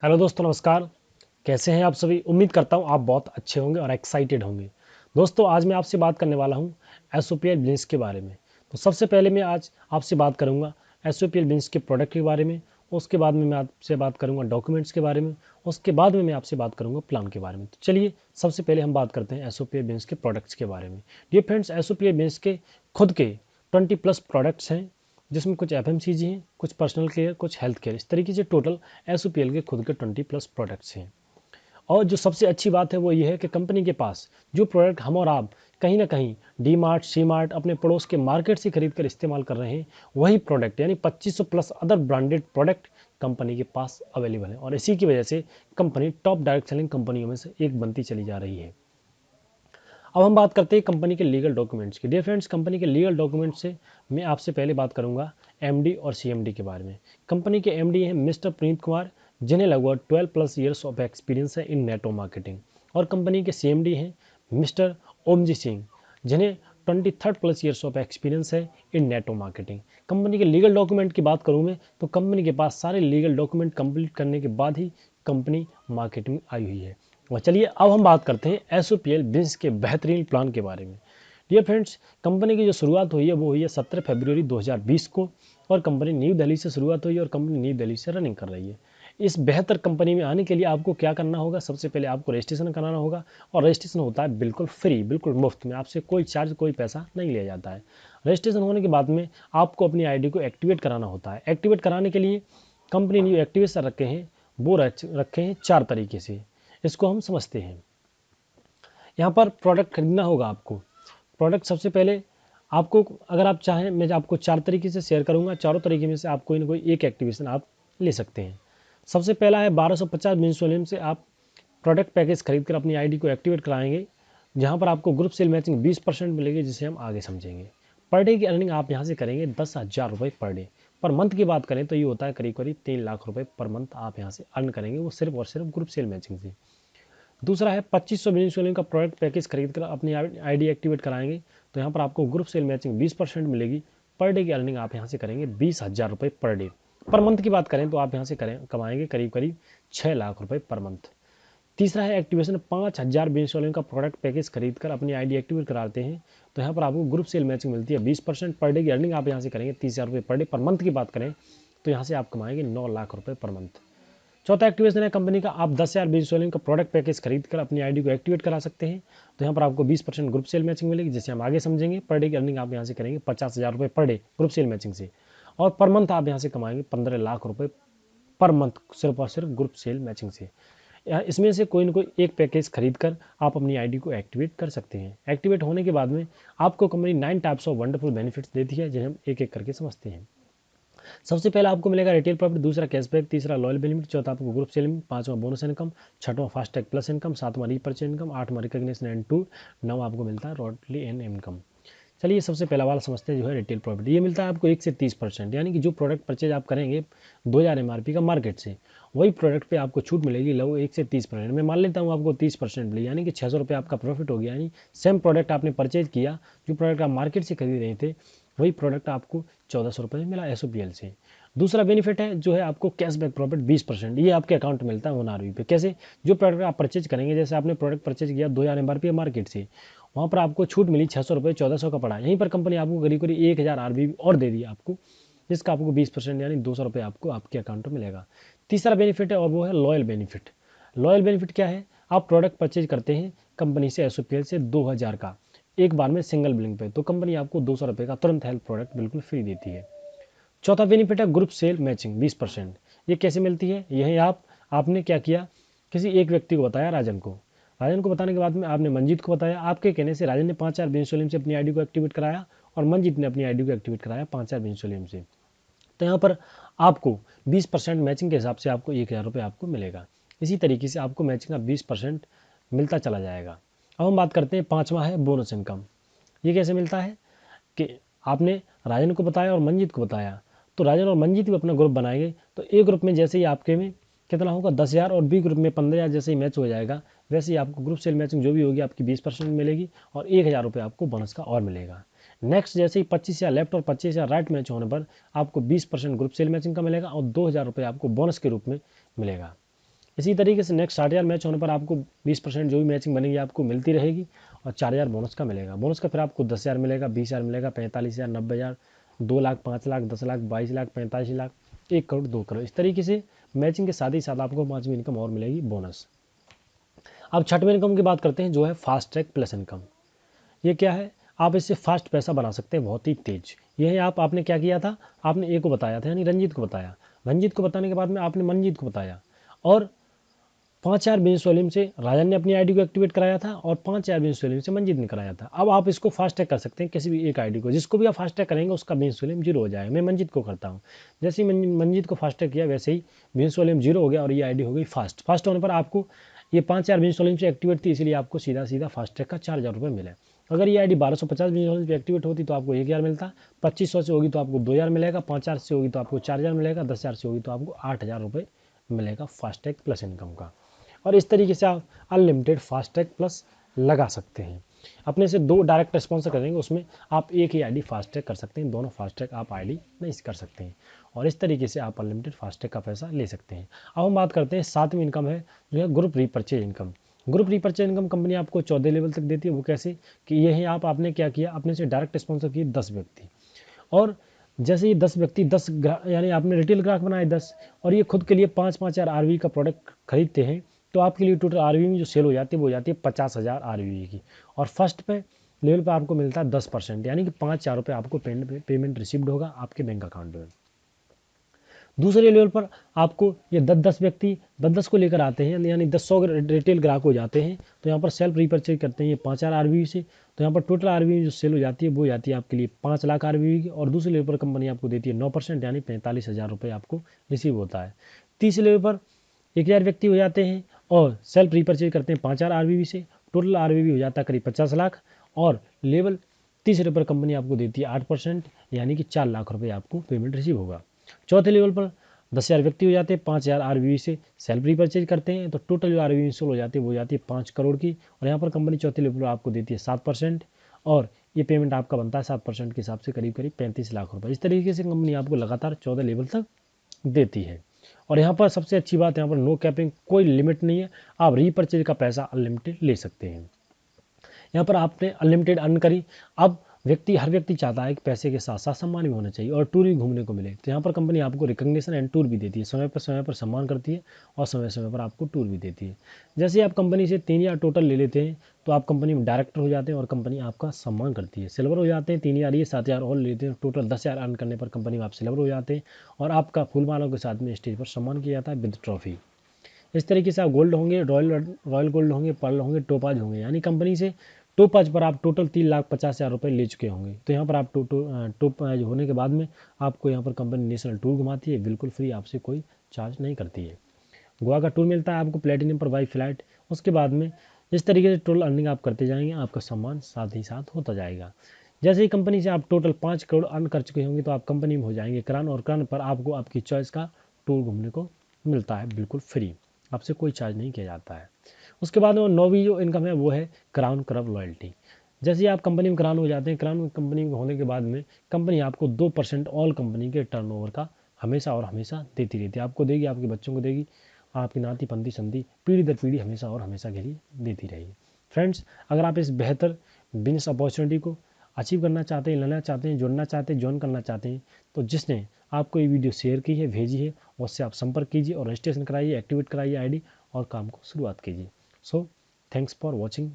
Hello दोस्तों, नमस्कार। कैसे हैं आप सभी? उम्मीद करता हूं आप बहुत अच्छे होंगे और एक्साइटेड होंगे। दोस्तों, आज मैं आपसे बात करने वाला हूं एसओपीएल बिजनेस के बारे में। तो सबसे पहले मैं आज आपसे बात करूंगा एसओपीएल बिजनेस के प्रोडक्ट के बारे में। उसके बाद में मैं आपसे बात करूंगा डॉक्यूमेंट्स के बारे में। उसके बाद में मैं आपसे बात करूंगा प्लान के बारे में। तो चलिए सबसे पहले हम बात करते हैं एसओपीएल बिजनेस के प्रोडक्ट्स के बारे में। डियर फ्रेंड्स, एसओपीएल बिजनेस के खुद के 20+ प्रोडक्ट्स हैं, जिसमें कुछ एफएमसीजी हैं, कुछ पर्सनल केयर, कुछ हेल्थ केयर। इस तरीके से टोटल एसओपीएल के खुद के 20+ प्रोडक्ट्स हैं। और जो सबसे अच्छी बात है वो ये है कि कंपनी के पास जो प्रोडक्ट हम और आप कहीं ना कहीं डी मार्ट, सी मार्ट, अपने पड़ोस के मार्केट से खरीद कर इस्तेमाल कर रहे हैं, वही प्रोडक्ट यानी 2500+ अदर ब्रांडेड प्रोडक्ट कंपनी के पास अवेलेबल है। और इसी की वजह से कंपनी टॉप डायरेक्ट सेलिंग कंपनियों में से एक बनती चली जा रही है। अब हम बात करते हैं कंपनी के लीगल डॉक्यूमेंट्स की। डियर फ्रेंड्स, कंपनी के लीगल डॉक्यूमेंट से मैं आपसे पहले बात करूंगा एमडी और सीएमडी के बारे में। कंपनी के एमडी हैं मिस्टर प्रणीत कुमार, जिन्हें लगभग 12+ ईयर्स ऑफ एक्सपीरियंस है इन नेटवर्क मार्केटिंग। और कंपनी के सीएमडी हैं मिस्टर ओमजी सिंह, जिन्हें 23+ ईयर्स ऑफ एक्सपीरियंस है इन नेटवर्क मार्केटिंग। कंपनी के लीगल डॉक्यूमेंट की बात करूं मैं, तो कंपनी के पास सारे लीगल डॉक्यूमेंट कंप्लीट करने के बाद ही कंपनी मार्केट में आई हुई है। और चलिए अब हम बात करते हैं एसओपीएल बिजनेस के बेहतरीन प्लान के बारे में। डियर फ्रेंड्स, कंपनी की जो शुरुआत हुई है वो हुई है 17 फरवरी 2020 को। और कंपनी न्यू दिल्ली से शुरुआत हुई है और कंपनी न्यू दिल्ली से रनिंग कर रही है। इस बेहतर कंपनी में आने के लिए आपको क्या करना होगा? सबसे पहले आपको रजिस्ट्रेशन कराना होगा। और रजिस्ट्रेशन होता है बिल्कुल फ्री, बिल्कुल मुफ्त में। आपसे कोई चार्ज, कोई पैसा नहीं लिया जाता है। रजिस्ट्रेशन होने के बाद में आपको अपनी आईडी को एक्टिवेट कराना होता है। एक्टिवेट कराने के लिए कंपनी ने जो एक्टिवेशन रखे हैं वो रखे हैं 4 तरीके से। इसको हम समझते हैं। यहाँ पर प्रोडक्ट खरीदना होगा आपको। प्रोडक्ट सबसे पहले आपको, अगर आप चाहें, मैं आपको 4 तरीके से शेयर करूंगा। चारों तरीके में से आप कोई ना कोई एक एक्टिवेशन आप ले सकते हैं। सबसे पहला है 1250 बिजनेस वॉल्यूम से आप प्रोडक्ट पैकेज खरीद कर अपनी आईडी को एक्टिवेट कराएंगे, जहां पर आपको ग्रुप सेल मैचिंग 20% मिलेगी, जिसे हम आगे समझेंगे। पर डे की अर्निंग आप यहां से करेंगे 10,000 रुपये पर डे। पर मंथ की बात करें तो ये होता है करीब करीब 3 लाख रुपए पर मंथ आप यहां से अर्न करेंगे, वो सिर्फ और सिर्फ ग्रुप सेल मैचिंग से। दूसरा है 2500 बिजनेस वैल्यू का प्रोडक्ट पैकेज खरीद कर अपनी आईडी एक्टिवेट कराएंगे, तो यहाँ पर आपको ग्रुप सेल मैचिंग 20% मिलेगी। पर डे की अर्निंग आप यहाँ से करेंगे 20,000 रुपये पर डे। पर मंथ की बात करें तो आप यहाँ से कमाएंगे करीब करीब 6 लाख रुपए पर मंथ। तीसरा है एक्टिवेशन। 5,000 बिजनेस वैल्यू का प्रोडक्ट पैकेज खरीद कर अपनी आईडी एक्टिवेट कराते हैं, तो यहाँ पर आपको ग्रुप सेल मैचिंग मिलती है 20%। पर डे की अर्निंग आप यहाँ से करेंगे 30,000 रुपये पर डे। पर मंथ की बात करें तो यहाँ से आप कमाएंगे 9 लाख रुपये पर मंथ। चौथा एक्टिवेशन है कंपनी का, आप 10,000 बिजनेस वैल्यू का प्रोडक्ट पैकेज खरीद कर अपनी आईडी को एक्टिवेट करा सकते हैं, तो यहाँ पर आपको 20% ग्रुप सेल मैचिंग मिलेगी, जिसे हम आगे समझेंगे। पर डे की अर्निंग आप यहाँ से करेंगे 50,000 रुपये per day group cell matching से। और पर मंथ आप यहाँ से कमाएंगे 15 लाख रुपये पर मंथ, सिर्फ और सिर्फ ग्रुप सेल मैचिंग से। इसमें से कोई ना कोई एक पैकेज खरीद कर आप अपनी आईडी को एक्टिवेट कर सकते हैं। एक्टिवेट होने के बाद में आपको company 9 types of wonderful benefits देती है, जिन्हें हम एक एक करके समझते हैं। सबसे पहला आपको मिलेगा रिटेल प्रॉफिट, दूसरा कैशबैक, तीसरा लॉयल बेनिफिट, चौथा आपको ग्रुप सेलिंग, पांचवां बोनस इनकम, छठवां फास्टैग प्लस इनकम, सातवां रीपर्चेज इनकम, आठवां रिकॉग्निशन एंड टूर, नौ आपको मिलता है रॉयल्टी एंड इनकम। चलिए सबसे पहला वाला समझते हैं, जो है रिटेल प्रॉफिट। ये मिलता है आपको 1 से 30%, यानी कि जो प्रोडक्ट परचेज आप करेंगे 2000 एमआरपी का मार्केट से, वही प्रोडक्ट पे आपको छूट मिलेगी लगभग 1 से 30%। मैं मान लेता हूँ आपको 30% मिली, यानी कि 600 रुपये आपका प्रॉफिट हो गया। यानी सेम प्रोडक्ट आपने परचेज किया, जो प्रोडक्ट आप मार्केट से खरीद रहे थे, वही प्रोडक्ट आपको 1400 रुपये में मिला एसओपीएल से। दूसरा बेनिफिट है जो है आपको कैशबैक प्रॉफिट 20%, ये आपके अकाउंट में मिलता है ONRV पे। कैसे? जो प्रोडक्ट आप परचेज करेंगे, जैसे आपने प्रोडक्ट परचेज किया 2000 एमआरपी मार्केट से, वहाँ पर आपको छूट मिली 600 रुपये, 1400 का पड़ा। यहीं पर कंपनी आपको करीब करीब 1000 आरबी और दे दी आपको, जिसका आपको 20% यानी 200 रुपये आपको आपके अकाउंट में मिलेगा। तीसरा बेनिफिट है और वो है लॉयल बेनिफिट। लॉयल बेनिफिट क्या है? आप प्रोडक्ट परचेज करते हैं कंपनी से एसओपीएल से 2000 का एक बार में सिंगल बिलिंग पे, तो कंपनी आपको 200 रुपये का तुरंत हेल्थ प्रोडक्ट बिल्कुल फ्री देती है। चौथा बेनिफिट है ग्रुप सेल मैचिंग 20%। ये कैसे मिलती है? यही आपने क्या किया, किसी एक व्यक्ति को बताया, राजन को बताने के बाद में आपने मंजीत को बताया। आपके कहने से राजन ने 5,000 बिजनेस वॉल्यूम से अपनी आईडी को एक्टिवेट कराया और मंजीत ने अपनी आईडी को एक्टिवेट कराया 5,000 बिजनेस वॉल्यूम से। तो यहाँ पर आपको 20% मैचिंग के हिसाब से आपको 1,000 रुपये आपको मिलेगा। इसी तरीके से आपको मैचिंग का 20% मिलता चला जाएगा। अब हम बात करते हैं, पाँचवा है बोनस इनकम। ये कैसे मिलता है कि आपने राजन को बताया और मंजीत को बताया, तो राजन और मंजीत भी अपना ग्रुप बनाएंगे, तो ए ग्रुप में जैसे ही आपके में कितना होगा 10,000 और बी ग्रुप में 15,000 जैसे ही मैच हो जाएगा, वैसे ही आपको ग्रुप सेल मैचिंग जो भी होगी आपकी 20% मिलेगी और 1,000 रुपये आपको बोनस का और मिलेगा। नेक्स्ट जैसे ही 25,000 लेफ्ट और 25,000 राइट मैच होने पर आपको 20% ग्रुप सेल मैचिंग का मिलेगा और 2,000 रुपये आपको बोनस के रूप में मिलेगा। इसी तरीके से नेक्स्ट 60,000 मैच होने पर आपको 20% जो भी मैचिंग बनेगी आपको मिलती रहेगी और 4,000 बोनस का मिलेगा। बोनस का फिर आपको 10,000 मिलेगा, 20,000 मिलेगा, 45,000, 90,000, 2 लाख, 5 लाख, 10 लाख, 22 लाख, 45 लाख, 1 करोड़, 2 करोड़। इस तरीके से मैचिंग के साथ ही साथ आपको 5वीं इनकम और मिलेगी बोनस। अब 6वीं इनकम की बात करते हैं जो है फास्ट ट्रैक प्लस इनकम। ये क्या है? आप इससे फास्ट पैसा बना सकते हैं, बहुत ही तेज। ये है आपने क्या किया था, आपने ए को बताया था, यानी रंजीत को बताया। रंजीत को बताने के बाद में आपने मनजीत को बताया और 5,000 बिजनेस वॉल्यूम से राजन ने अपनी आईडी को एक्टिवेट कराया था और 5,000 बिजनेस वॉल्यूम से मंजीत ने कराया था। अब आप इसको फास्ट ट्रैक कर सकते हैं किसी भी एक आईडी को, जिसको भी आप फास्ट ट्रैक करेंगे उसका बिजनेस वॉल्यूम 0 हो जाएगा। मैं मंजीत को करता हूँ, जैसे ही मंजीत को फास्ट ट्रैक किया वैसे ही बिजनेस वॉल्यूम 0 हो गया और ये आईडी हो गई फास्ट। फास्ट होने पर आपको ये 5,000 बिजनेस वॉल्यूम से एक्टिवेट थी, इसलिए आपको सीधा सीधा फास्ट ट्रैक का 4,000 रुपये मिले। अगर ये आईडी 1250 बिजनेस वॉल्यूम पे एक्टिवेट होती तो आपको 1,000 मिलता, 2500 से होगी तो आपको 2,000 मिलेगा, 5,000 से होगी तो आपको 4,000 मिलेगा, 10,000 से होगी तो आपको 8,000 रुपये मिलेगा फास्ट ट्रैक प्लस इनकम का। और इस तरीके से आप अनलिमिटेड फास्ट ट्रैक प्लस लगा सकते हैं। अपने से 2 डायरेक्ट स्पॉन्सर करेंगे, उसमें आप एक ही आईडी फास्ट ट्रैक कर सकते हैं, दोनों फास्ट ट्रैक आप आईडी नहीं कर सकते हैं। और इस तरीके से आप अनलिमिटेड फास्ट ट्रैक का पैसा ले सकते हैं। अब हम बात करते हैं 7वीं इनकम है जो है group repurchase income. Group repurchase income company आपको 14 लेवल तक देती है। वो कैसे कि ये है, आपने क्या किया, अपने से डायरेक्ट स्पॉन्सर किए 10 व्यक्ति, और जैसे ये 10 व्यक्ति 10 यानी आपने रिटेल ग्राहक बनाए 10, और ये खुद के लिए 5,000 आरवी का प्रोडक्ट खरीदते हैं, तो आपके लिए टोटल आरवी में जो सेल हो जाती है वो हो जाती है 50,000 आरवी की। और फर्स्ट पे लेवल पे आपको मिलता है 10%, यानी कि 5,000 रुपये आपको पेमेंट रिसीव्ड होगा आपके बैंक अकाउंट में। दूसरे लेवल पर आपको ये 10-10 व्यक्ति 10-10 को लेकर आते हैं, यानी 100 रिटेल ग्राहक हो जाते हैं, तो यहाँ पर सेल्फ रीपर्चेज करते हैं ये 5,000 आरवी से, तो यहाँ पर टोटल आरवी जो सेल हो जाती है वो जाती है आपके लिए 5 लाख आरवी की। और दूसरे लेवल पर कंपनी आपको देती है 9%, यानी 45,000 रुपये आपको रिसीव होता है। तीसरे लेवल पर 1,000 व्यक्ति हो जाते हैं और सेल्फ रीपर्चेज करते हैं 5,000 आरवी से, टोटल आरवी हो जाता है करीब 50 लाख। और लेवल तीसरे पर कंपनी आपको देती है 8%, यानी कि 4 लाख रुपये आपको पेमेंट रिसीव होगा। चौथे लेवल पर 10,000 व्यक्ति हो जाते हैं, 5,000 आरवी से सेल्फ रीपर्चेज करते हैं, तो टोटल जो आरवी इंस्टॉल हो जाती है वो जाती है 5 करोड़ की। और यहाँ पर कंपनी चौथे लेवल पर आपको देती है 7%, और ये पेमेंट आपका बनता है 7% के हिसाब से करीब करीब 35 लाख रुपये। इस तरीके से कंपनी आपको लगातार 14 लेवल तक देती है। और यहाँ पर सबसे अच्छी बात, यहाँ पर नो कैपिंग, कोई लिमिट नहीं है, आप रीपर्चेज का पैसा अनलिमिटेड ले सकते हैं। यहाँ पर आपने अनलिमिटेड अर्न करी। अब हर व्यक्ति चाहता है कि पैसे के साथ साथ सम्मान भी होना चाहिए और टूर भी घूमने को मिले, तो यहाँ पर कंपनी आपको रिकग्निशन एंड टूर भी देती है, समय पर सम्मान करती है और समय समय पर आपको टूर भी देती है। जैसे आप कंपनी से 3,000 टोटल ले लेते हैं तो आप कंपनी में डायरेक्टर हो जाते हैं और कंपनी आपका सम्मान करती है। सिल्वर हो जाते हैं 3,000, ये 7,000 और लेते हैं, टोटल 10,000 अर्न करने पर कंपनी में आप सिल्वर हो जाते हैं और आपका फूलमालों के साथ में स्टेज पर सम्मान किया जाता है विद ट्रॉफी। इस तरीके से आप गोल्ड होंगे, रॉयल गोल्ड होंगे, पर्ल होंगे, टोपाज होंगे, यानी कंपनी से टोपाज पर आप टोटल 3,50,000 रुपये ले चुके होंगे। तो यहाँ पर आप टोपाज होने के बाद में आपको यहाँ पर कंपनी नेशनल टूर घुमाती है, बिल्कुल फ्री, आपसे कोई चार्ज नहीं करती है। गोवा का टूर मिलता है आपको प्लेटिनम पर बाई फ्लाइट। उसके बाद में इस तरीके से टोटल अर्निंग आप करते जाएंगे, आपका सम्मान साथ ही साथ होता जाएगा। जैसे ही कंपनी से आप टोटल 5 करोड़ अर्न कर चुके होंगे तो आप कंपनी में हो जाएंगे क्रॉन, और क्रॉन पर आपको आपकी चॉइस का टूर घूमने को मिलता है बिल्कुल फ्री, आपसे कोई चार्ज नहीं किया जाता है। उसके बाद में 9वीं जो इनकम है वो है क्राउन क्लब लॉयल्टी। जैसे ही आप कंपनी में क्राउन हो जाते हैं, क्राउन कंपनी में होने के बाद में कंपनी आपको 2% ऑल कंपनी के टर्नओवर का हमेशा और हमेशा देती रहती है। आपको देगी, आपके बच्चों को देगी, आपकी नाती पंथी संधि पीढ़ी दर पीढ़ी हमेशा और हमेशा के लिए देती रहेगी। फ्रेंड्स, अगर आप इस बेहतर बिजनेस अपॉर्चुनिटी को अचीव करना चाहते हैं, लेना चाहते हैं, जुड़ना चाहते हैं, ज्वाइन करना चाहते हैं, तो जिसने आपको ये वीडियो शेयर की है, भेजी है, उससे आप संपर्क कीजिए और रजिस्ट्रेशन कराइए, एक्टिवेट कराइए आईडी और काम को शुरुआत कीजिए। So thanks for watching.